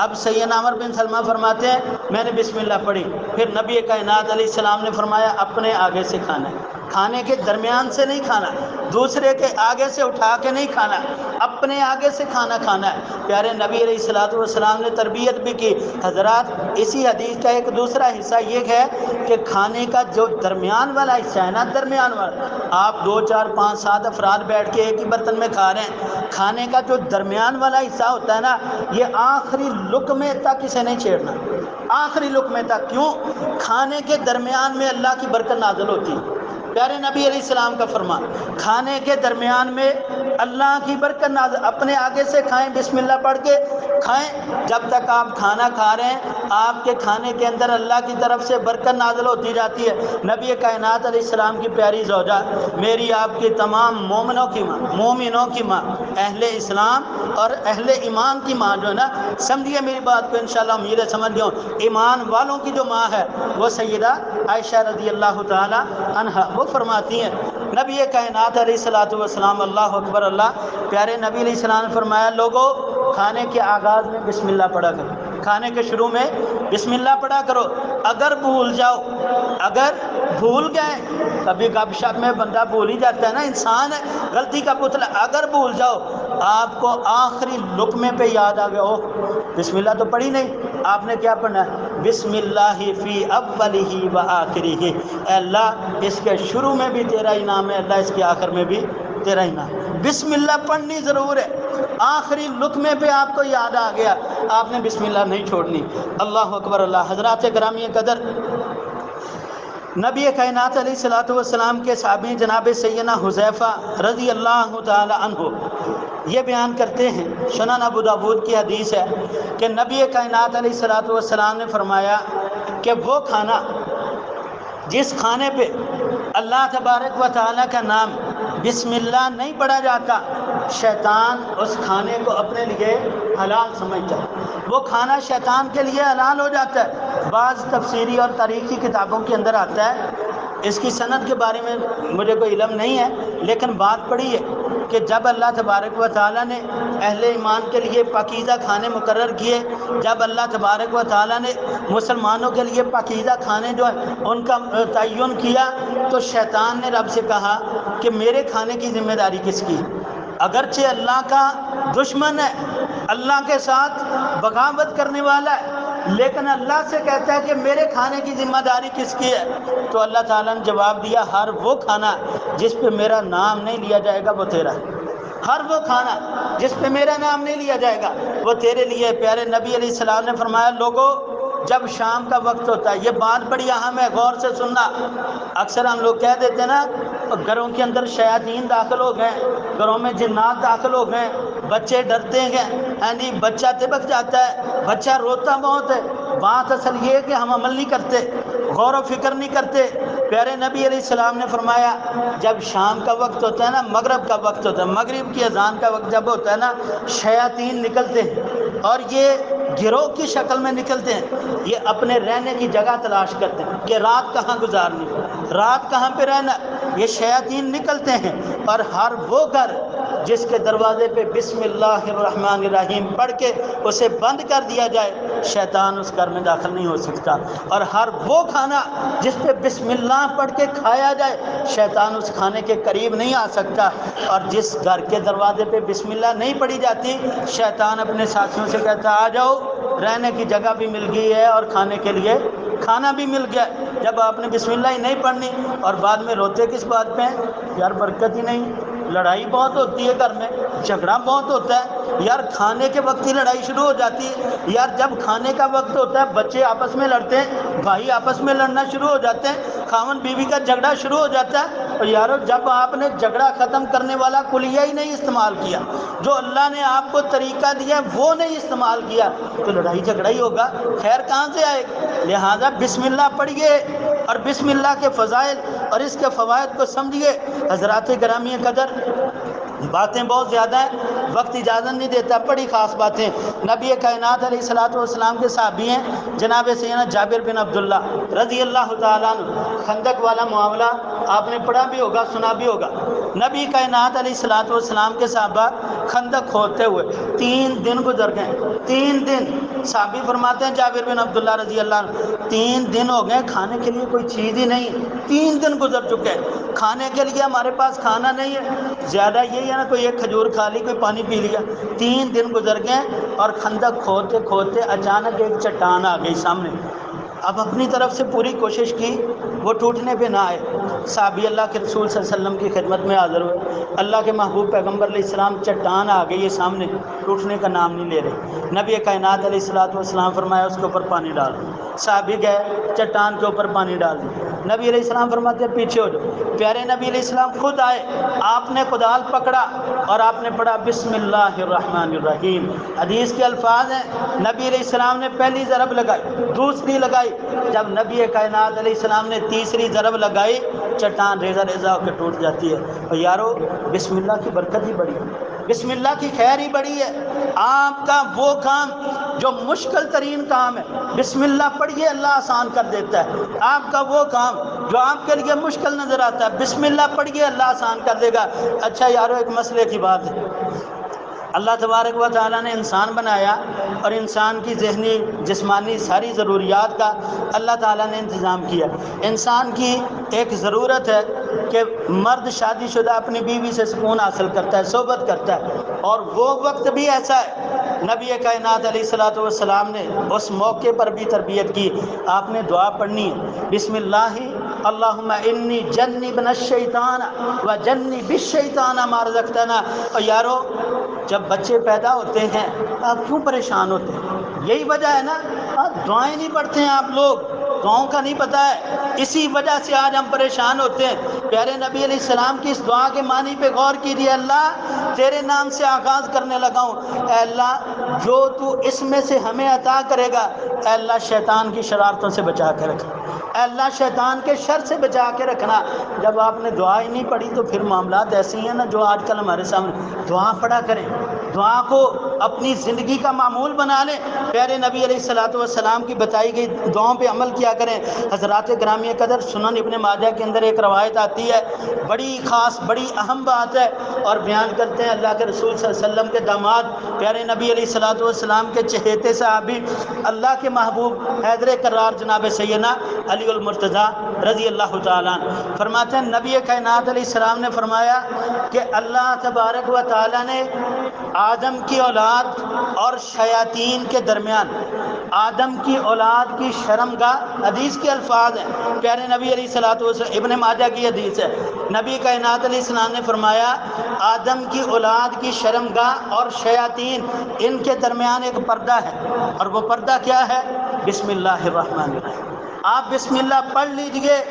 اب سیدنا عمر بن سلمہ فرماتے ہیں میں نے بسم اللہ پڑھی، پھر نبی کائنات علیہ السلام نے فرمایا اپنے آگے سے کھانا ہے، کھانے کے درمیان سے نہیں کھانا، دوسرے کے آگے سے اٹھا کے نہیں کھانا، اپنے آگے سے کھانا کھانا ہے۔ پیارے نبی علیہ الصلوۃ والسلام نے تربیت بھی کی۔ حضرات اسی حدیث کا ایک دوسرا حصہ یہ ہے کہ کھانے کا جو درمیان والا حصہ ہے نا، درمیان والا، آپ 2 4 5 7 افراد بیٹھ کے ایک ہی برتن میں کھا رہے ہیں، کھانے کا جو درمیان والا حصہ ہوتا ہے نا، یہ آخری لقمے تک اسے نہیں چھیڑنا، آخری لقمے تک۔ کیوں؟ کھانے کے درمیان میں اللہ کی برکت نازل ہوتی ہے۔ پیارے نبی علیہ السلام کا فرمان، کھانے کے درمیان میں اللہ کی برکت نازل، اپنے آگے سے کھائیں، بسم اللہ پڑھ کے کھائیں۔ جب تک آپ کھانا کھا رہے ہیں آپ کے کھانے کے اندر اللہ کی طرف سے برکت نازل ہوتی جاتی ہے۔ نبی کائنات علیہ السلام کی پیاری زوجہ، میری آپ کی تمام مومنوں کی ماں، مومنوں کی ماں، اہل اسلام اور اہل ایمان کی ماں جو ہے نا، سمجھیے میری بات کو انشاءاللہ، امید ہے سمجھ گئے ہوں، ایمان والوں کی جو ماں ہے وہ سیدہ عائشہ رضی اللہ تعالی عنہا، وہ فرماتی ہیں نبی کائنات علیہ الصلوۃ والسلام، اللہ اکبر اللہ، پیارے نبی علیہ السلام نے فرمایا لوگوں کھانے کے آغاز میں بسم اللہ پڑھا کرو، کھانے کے شروع میں بسم اللہ پڑھا کرو، اگر بھول جاؤ، اگر بھول گئے، کبھی گپ شپ میں بندہ بھول ہی جاتا ہے نا، انسان ہے، غلطی کا پتلا، اگر بھول جاؤ، آپ کو آخری لقمے پہ یاد آ گیا، اوہ بسم اللہ تو پڑھی نہیں، آپ نے کیا پڑھنا ہے؟ بسم اللہ فی اولہ و آخرہ، اے اللہ اس کے شروع میں بھی تیرا انعام ہے، اللہ اس کے آخر میں بھی تیرا انعام، بسم اللہ پڑھنی ضرور ہے، آخری لقمے پہ آپ کو یاد آ گیا، آپ نے بسم اللہ نہیں چھوڑنی، اللہ اکبر اللہ۔ حضرات گرامی قدر، نبی کائنات علیہ الصلوۃ والسلام کے صحابی جناب سیدنا حذیفہ رضی اللہ تعالی عنہ یہ بیان کرتے ہیں، سنن ابو داؤد کی حدیث ہے کہ نبی کائنات علیہ الصلوۃ والسلام نے فرمایا کہ وہ کھانا جس کھانے پہ اللہ تبارک و تعالیٰ کا نام بسم اللہ نہیں پڑھا جاتا، شیطان اس کھانے کو اپنے لیے حلال سمجھتا ہے، وہ کھانا شیطان کے لیے حلال ہو جاتا ہے۔ بعض تفسیری اور تاریخی کتابوں کے اندر آتا ہے، اس کی سند کے بارے میں مجھے کوئی علم نہیں ہے، لیکن بات پڑھی ہے کہ جب اللہ تبارک و تعالیٰ نے اہل ایمان کے لیے پاکیزہ کھانے مقرر کیے، جب اللہ تبارک و تعالیٰ نے مسلمانوں کے لیے پاکیزہ کھانے جو ہے ان کا تعین کیا، تو شیطان نے رب سے کہا کہ میرے کھانے کی ذمہ داری کس کی؟ اگرچہ اللہ کا دشمن ہے، اللہ کے ساتھ بغاوت کرنے والا ہے، لیکن اللہ سے کہتا ہے کہ میرے کھانے کی ذمہ داری کس کی ہے؟ تو اللہ تعالیٰ نے جواب دیا، ہر وہ کھانا جس پہ میرا نام نہیں لیا جائے گا وہ تیرا ہے، ہر وہ کھانا جس پہ میرا نام نہیں لیا جائے گا وہ تیرے لیے۔ پیارے نبی علیہ السلام نے فرمایا لوگوں جب شام کا وقت ہوتا ہے، یہ بات بڑی اہم ہے، غور سے سننا، اکثر ہم لوگ کہہ دیتے ہیں نا گھروں کے اندر شیاطین داخل ہو گئے، گھروں میں جنات داخل ہو گئے، بچے ڈرتے ہیں، ہاں جی بچہ تبک جاتا ہے، بچہ روتا بہت ہے، بات اصل یہ ہے کہ ہم عمل نہیں کرتے، غور و فکر نہیں کرتے۔ پیارے نبی علیہ السلام نے فرمایا جب شام کا وقت ہوتا ہے نا، مغرب کا وقت ہوتا ہے، مغرب کی اذان کا وقت جب ہوتا ہے نا، شیاطین نکلتے ہیں اور یہ گروہ کی شکل میں نکلتے ہیں، یہ اپنے رہنے کی جگہ تلاش کرتے ہیں کہ رات کہاں گزارنی، رات کہاں پہ رہنا، یہ شیاطین نکلتے ہیں، اور ہر وہ گھر جس کے دروازے پہ بسم اللہ الرحمن الرحیم پڑھ کے اسے بند کر دیا جائے، شیطان اس گھر میں داخل نہیں ہو سکتا، اور ہر وہ کھانا جس پہ بسم اللہ پڑھ کے کھایا جائے، شیطان اس کھانے کے قریب نہیں آ سکتا، اور جس گھر کے دروازے پہ بسم اللہ نہیں پڑھی جاتی، شیطان اپنے ساتھیوں سے کہتا آ جاؤ، رہنے کی جگہ بھی مل گئی ہے اور کھانے کے لیے کھانا بھی مل گیا۔ جب آپ نے بسم اللہ ہی نہیں پڑھنی اور بعد میں روتے کس بات پہ ہیں؟ یار برکت ہی نہیں، لڑائی بہت ہوتی ہے گھر میں، جھگڑا بہت ہوتا ہے، یار کھانے کے وقت ہی لڑائی شروع ہو جاتی ہے، یار جب کھانے کا وقت ہوتا ہے بچے آپس میں لڑتے ہیں، بھائی آپس میں لڑنا شروع ہو جاتے ہیں، خاوند بیوی کا جھگڑا شروع ہو جاتا ہے، اور یارو جب آپ نے جھگڑا ختم کرنے والا کلیہ ہی نہیں استعمال کیا، جو اللہ نے آپ کو طریقہ دیا وہ نہیں استعمال کیا، تو لڑائی جھگڑا ہی ہوگا، خیر کہاں سے آئے گی؟ لہٰذا بسم اللہ پڑھیے اور بسم اللہ کے فضائل اور اس کے فوائد کو سمجھیے۔ حضرات گرامی قدر، باتیں بہت زیادہ ہیں، وقت اجازت نہیں دیتا، بڑی خاص باتیں۔ نبی کائنات علیہ الصلوۃ والسلام کے صحابی ہیں جناب سیدنا جابر بن عبداللہ رضی اللہ تعالیٰ عنہ، خندق والا معاملہ آپ نے پڑھا بھی ہوگا، سنا بھی ہوگا۔ نبی کائنات علیہ الصلوۃ والسلام کے صحابہ خندق کھودتے ہوئے 3 دن گزر گئے، 3 دن، صحابی فرماتے ہیں جابر بن عبداللہ رضی اللہ عنہ 3 دن ہو گئے کھانے کے لیے کوئی چیز ہی نہیں، 3 دن گزر چکے، کھانے کے لیے ہمارے پاس کھانا نہیں ہے، زیادہ یہی ہے نا کوئی ایک کھجور کھا لی، کوئی پانی پی لیا۔ 3 دن گزر گئے اور خندق کھودتے کھودتے اچانک ایک چٹان آ گئی سامنے، اب اپنی طرف سے پوری کوشش کی وہ ٹوٹنے پہ نہ آئے، صحابی اللہ کے رسول صلی اللہ علیہ وسلم کی خدمت میں حاضر ہوئے، اللہ کے محبوب پیغمبر علیہ السلام چٹان آ گئی ہے سامنے، ٹوٹنے کا نام نہیں لے رہے، نبی کائنات علیہ الصلوۃ والسلام فرمایا اس کے اوپر پانی ڈال، صحابی گئے چٹان کے اوپر پانی ڈال دیا، نبی علیہ السلام فرماتے ہیں پیچھے ہو جاؤ، پیارے نبی علیہ السلام خود آئے، آپ نے کدال پکڑا اور آپ نے پڑھا بسم اللہ الرحمن الرحیم، حدیث کے الفاظ ہیں نبی علیہ السلام نے پہلی ضرب لگائی، دوسری لگائی، جب نبی کائنات علیہ السلام نے تیسری ضرب لگائی چٹان ریزہ ریزہ ہو کے ٹوٹ جاتی ہے، اور یارو بسم اللہ کی برکت ہی بڑی، بسم اللہ کی خیر ہی بڑی ہے۔ آپ کا وہ کام جو مشکل ترین کام ہے، بسم اللہ پڑھیے اللہ آسان کر دیتا ہے۔ آپ کا وہ کام جو آپ کے لیے مشکل نظر آتا ہے، بسم اللہ پڑھیے اللہ آسان کر دے گا۔ اچھا یارو، ایک مسئلے کی بات ہے، اللہ تبارک و تعالیٰ نے انسان بنایا اور انسان کی ذہنی جسمانی ساری ضروریات کا اللہ تعالیٰ نے انتظام کیا۔ انسان کی ایک ضرورت ہے کہ مرد شادی شدہ اپنی بیوی سے سکون حاصل کرتا ہے، صحبت کرتا ہے، اور وہ وقت بھی ایسا ہے نبی کائنات علیہ الصلوۃ والسلام نے اس موقع پر بھی تربیت کی۔ آپ نے دعا پڑھنی ہے، بسم اللہ اللہم انی جنبنا الشیطان و جنب الشیطان ما رزقتنا۔ اور یارو، جب بچے پیدا ہوتے ہیں آپ کیوں پریشان ہوتے ہیں؟ یہی وجہ ہے نا، دعائیں نہیں پڑھتے ہیں آپ لوگ، دعاؤں کا نہیں پتہ ہے، اسی وجہ سے آج ہم پریشان ہوتے ہیں۔ پیارے نبی علیہ السلام کی اس دعا کے معنی پہ غور کیجیے، اللہ تیرے نام سے آغاز کرنے لگا ہوں، اے اللہ جو تو اس میں سے ہمیں عطا کرے گا، اے اللہ شیطان کی شرارتوں سے بچا کے رکھنا، اے اللہ شیطان کے شر سے بچا کے رکھنا۔ جب آپ نے دعا ہی نہیں پڑھی تو پھر معاملات ایسے ہی ہیں نا جو آج کل ہمارے سامنے۔ دعا پڑھا کریں، دعا کو اپنی زندگی کا معمول بنا لیں، پیارے نبی علیہ الصلوۃ والسلام کی بتائی گئی دعاؤں پہ عمل کیا کریں۔ حضرات گرامی قدر، سنن ابن ماجہ کے اندر ایک روایت آتی ہے، بڑی خاص بڑی اہم بات ہے، اور بیان کرتے ہیں اللہ کے رسول صلی اللہ علیہ وسلم کے داماد پیارے نبی علیہ الصلوۃ والسلام کے چہیتے صحابی اللہ کے محبوب حیدر کرار جناب سیدنا علی المرتضیٰ رضی اللہ تعالیٰ عنہ فرماتے ہیں، نبی کائنات علیہ السلام نے فرمایا کہ اللہ تبارک و تعالیٰ نے آدم کی اولاد اور شیاطین کے درمیان آدم کی اولاد کی شرمگاہ، حدیث کے الفاظ ہیں پیارے نبی علیہ الصلوۃ والسلام، ابن ماجہ کی حدیث ہے، نبی کائنات علیہ السلام نے فرمایا آدم کی اولاد کی شرمگاہ اور شیاطین، ان کے درمیان ایک پردہ ہے، اور وہ پردہ کیا ہے؟ بسم اللہ الرحمن الرحیم۔ آپ بسم اللہ پڑھ لیجئے،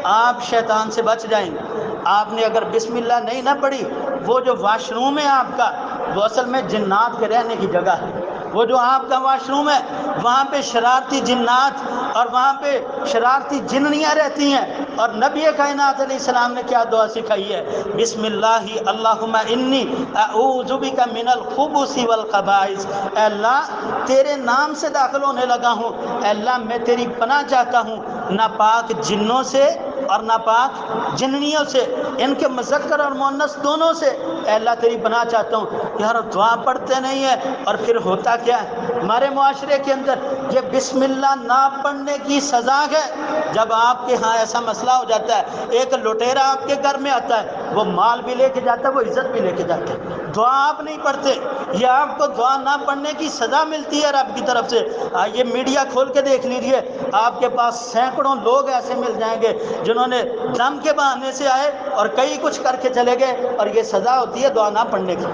آپ شیطان سے بچ جائیں گے۔ آپ نے اگر بسم اللہ نہیں نہ پڑھی، وہ جو واش روم ہے آپ کا، وہ اصل میں جنات کے رہنے کی جگہ ہے۔ وہ جو آپ کا واش روم ہے وہاں پہ شرارتی جنات اور وہاں پہ شرارتی جننیاں رہتی ہیں، اور نبی کائنات علیہ السلام نے کیا دعا سکھائی ہے؟ بسم اللہ اللہم انی اعوذ بک من الخبث والخبائث۔ اے اللہ تیرے نام سے داخل ہونے لگا ہوں، اے اللہ میں تیری پناہ چاہتا ہوں ناپاک جنوں سے اور ناپاک جننیوں سے، ان کے مذکر اور مؤنث دونوں سے، اے اللہ تیری پناہ چاہتا ہوں۔ یار دعا پڑھتے نہیں ہیں، اور پھر ہوتا کیا ہے ہمارے معاشرے کے اندر؟ یہ بسم اللہ نہ پڑھنے کی سزا ہے۔ جب آپ کے ہاں ایسا مسئلہ ہو جاتا ہے، ایک لٹیرا آپ کے گھر میں آتا ہے، وہ مال بھی لے کے جاتا ہے، وہ عزت بھی لے کے جاتا ہے، دعا آپ نہیں پڑھتے، یہ آپ کو دعا نہ پڑھنے کی سزا ملتی ہے رب کی طرف سے۔ یہ میڈیا کھول کے دیکھ لیجیے، آپ کے پاس سینکڑوں لوگ ایسے مل جائیں گے جنہوں نے دم کے بہانے سے آئے اور کئی کچھ کر کے چلے گئے، اور یہ سزا ہوتی ہے دعا نہ پڑھنے کی،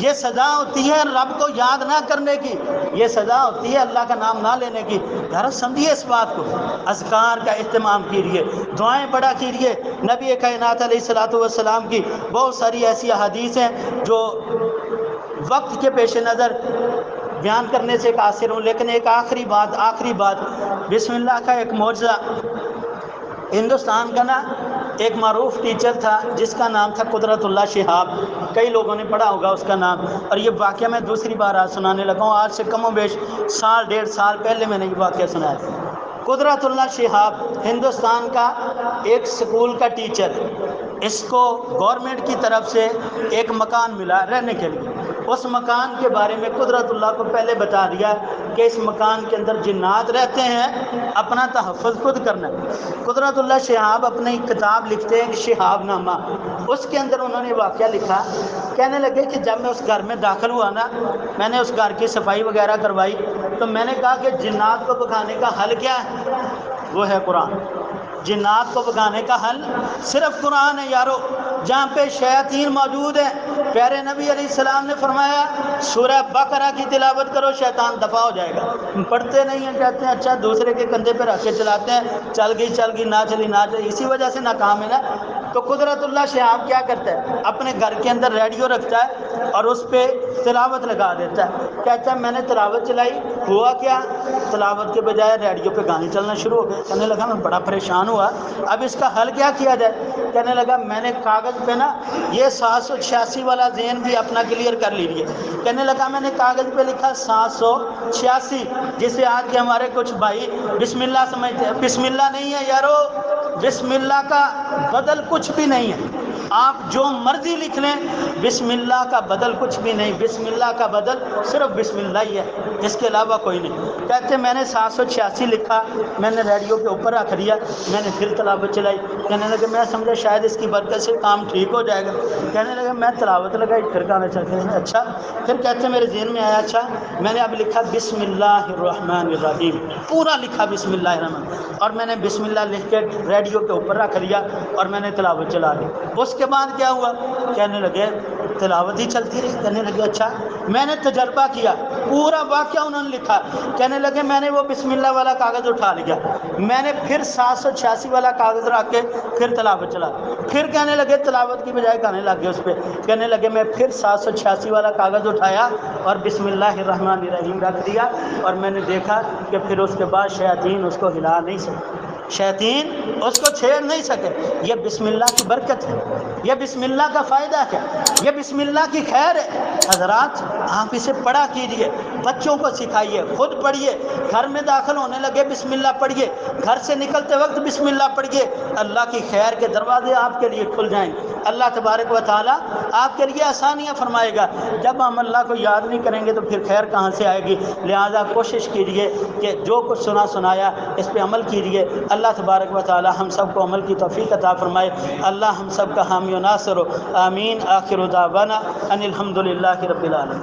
یہ سزا ہوتی ہے رب کو یاد نہ کرنے کی، یہ سزا ہوتی ہے اللہ کا نام نہ لینے کی۔ یار سمجھیے اس بات کو، اذکار کا اہتمام کیجیے، دعائیں پڑھا کیجیے۔ نبی کائنات علیہ الصلوۃ والسلام کی بہت ساری ایسی احادیث ہیں جو وقت کے پیش نظر بیان کرنے سے قاصر ہوں، لیکن ایک آخری بات، بسم اللہ کا ایک معجزہ۔ ہندوستان کا نا ایک معروف ٹیچر تھا جس کا نام تھا قدرت اللہ شہاب، کئی لوگوں نے پڑھا ہوگا اس کا نام، اور یہ واقعہ میں دوسری بار آج سنانے لگا ہوں، آج سے کم و بیش سال ڈیڑھ سال پہلے میں نے یہ واقعہ سنایا تھا۔ قدرت اللہ شہاب ہندوستان کا ایک سکول کا ٹیچر، اس کو گورنمنٹ کی طرف سے ایک مکان ملا رہنے کے لیے۔ اس مکان کے بارے میں قدرت اللہ کو پہلے بتا دیا کہ اس مکان کے اندر جنات رہتے ہیں، اپنا تحفظ خود کرنا ہے۔ قدرت اللہ شہاب اپنی کتاب لکھتے ہیں شہاب نامہ، اس کے اندر انہوں نے واقعہ لکھا، کہنے لگے کہ جب میں اس گھر میں داخل ہوا نا، میں نے اس گھر کی صفائی وغیرہ کروائی، تو میں نے کہا کہ جنات کو بھگانے کا حل کیا ہے؟ وہ ہے قرآن۔ جنات کو بھگانے کا حل صرف قرآن ہے یارو۔ جہاں پہ شیاطین موجود ہیں، پیارے نبی علیہ السلام نے فرمایا سورہ بقرہ کی تلاوت کرو، شیطان دفع ہو جائے گا۔ پڑھتے نہیں ہیں، کہتے ہیں اچھا دوسرے کے کندھے پہ رکھ کے چلاتے ہیں، چل گئی نہ چلی، اسی وجہ سے ناکام ہے نا۔ تو قدرت اللہ شہاب کیا کرتا ہے، اپنے گھر کے اندر ریڈیو رکھتا ہے اور اس پہ تلاوت لگا دیتا ہے، کہتا ہے میں نے تلاوت چلائی، ہوا کیا، تلاوت کے بجائے ریڈیو پہ گانے چلنا شروع ہو گئے۔ کہنے لگا میں بڑا پریشان ہوا، اب اس کا حل کیا کیا جائے؟ کہنے لگا میں نے کاغذ پہ نا یہ 786 والا ذہن بھی اپنا کلیئر کر لیجیے۔ کہنے لگا میں نے کاغذ پہ لکھا 786، جسے آج کے ہمارے کچھ بھائی بسم اللہ سمجھتے ہیں، بسم اللہ نہیں ہے یارو، بسم اللہ کا بدل کچھ بھی نہیں ہے، آپ جو مرضی لکھ لیں، بسم اللہ کا بدل کچھ بھی نہیں، بسم اللہ کا بدل صرف بسم اللہ ہی ہے، اس کے علاوہ کوئی نہیں۔ کہتے میں نے 786 لکھا، میں نے ریڈیو کے اوپر رکھ دیا، میں نے پھر تلاوت چلائی۔ کہنے لگے میں سمجھا شاید اس کی برکت سے کام ٹھیک ہو جائے گا۔ کہنے لگے میں تلاوت لگائی، پھر گانا چلتے ہیں، اچھا، پھر کہتے میرے ذہن میں آیا، اچھا میں نے اب لکھا بسم اللہ الرحمن الرحیم، پورا لکھا بسم اللہ الرحمن، اور میں نے بسم اللہ لکھ کے ریڈیو کے اوپر رکھ لیا اور میں نے تلاوت چلا لی۔ اس کے بعد کیا ہوا؟ کہنے لگے تلاوت ہی چلتی رہی۔ کہنے لگے اچھا، میں نے تجربہ کیا، پورا واقعہ انہوں نے لکھا۔ کہنے لگے میں نے وہ بسم اللہ والا کاغذ اٹھا لیا، میں نے پھر 786 والا کاغذ رکھ کے پھر تلاوت چلا، پھر کہنے لگے تلاوت کی بجائے گانے لگ گئے اس پہ۔ کہنے لگے میں پھر 786 والا کاغذ اٹھایا اور بسم اللہ الرحمن الرحیم رکھ دیا، اور میں نے دیکھا کہ پھر اس کے بعد شیاطین اس کو ہلا نہیں سکے، شیاطین اس کو چھیڑ نہیں سکے۔ یہ بسم اللہ کی برکت ہے، یہ بسم اللہ کا فائدہ ہے، یہ بسم اللہ کی خیر ہے۔ حضرات آپ اسے پڑھا کیجئے، بچوں کو سکھائیے، خود پڑھیے، گھر میں داخل ہونے لگے بسم اللہ پڑھیے، گھر سے نکلتے وقت بسم اللہ پڑھیے، اللہ کی خیر کے دروازے آپ کے لیے کھل جائیں گے۔ اللہ تبارک و تعالیٰ آپ کے لیے آسانیاں فرمائے گا۔ جب ہم اللہ کو یاد نہیں کریں گے تو پھر خیر کہاں سے آئے گی؟ لہذا کوشش کیجئے کہ جو کچھ سنایا اس پہ عمل کیجئے۔ اللہ تبارک و تعالی ہم سب کو عمل کی توفیق عطا فرمائے۔ اللہ ہم سب کا حامی و ناصر ہو، آمین۔ آخر دعوانا ان الحمد للہ رب العالمین۔